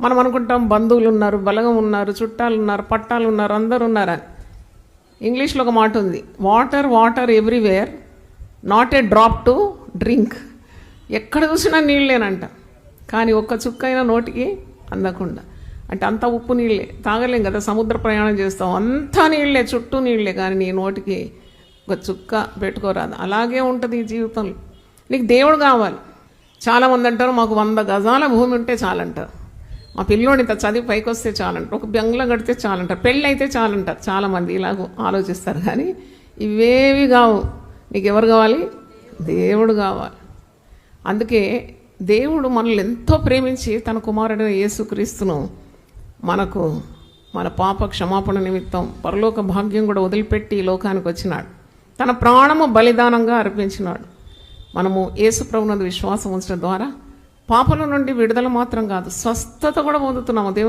మనం అనుకుంటాం బంధువులు ఉన్నారు, బలగం ఉన్నారు, చుట్టాలు ఉన్నారు, పట్టాలు ఉన్నారు, అందరు ఉన్నారని. ఇంగ్లీష్లో ఒక మాట ఉంది, water water everywhere, not a drop to drink. ఎక్కడ చూసినా నీళ్ళేనంట, కానీ ఒక్క చుక్కైనా నోటికి అందకుండా. అంటే అంత ఉప్పు నీళ్ళే, తాగలేం కదా, సముద్ర ప్రయాణం చేస్తాం, అంతా నీళ్ళే, చుట్టూ నీళ్ళే, కానీ నీ నోటికి ఒక చుక్క పెట్టుకోరాదు. అలాగే ఉంటుంది ఈ జీవితంలో. నీకు దేవుడు కావాలి. చాలామంది అంటారు, మాకు 100 గజాల భూమి ఉంటే చాలంటారు, మా పిల్లోని ఇంత చదివి పైకి వస్తే చాలంటారు, ఒక బంగ్లా కడితే చాలంటారు, పెళ్ళి అయితే చాలంటారు. చాలామంది ఇలాగ ఆలోచిస్తారు, కానీ ఇవేవి కావు. నీకు ఎవరు కావాలి? దేవుడు కావాలి. అందుకే దేవుడు మనల్ని ఎంతో ప్రేమించి తన కుమారుడైన యేసుక్రీస్తును మనకు మన పాప క్షమాపణ నిమిత్తం పరలోక భాగ్యం కూడా వదిలిపెట్టి ఈ లోకానికి వచ్చినాడు. తన ప్రాణము బలిదానంగా అర్పించినాడు. మనము యేసు ప్రభువునందు విశ్వాసం ఉంచడం ద్వారా పాపల నుండి విడుదల మాత్రం కాదు, స్వస్థత కూడా పొందుతున్నాము. దేవుని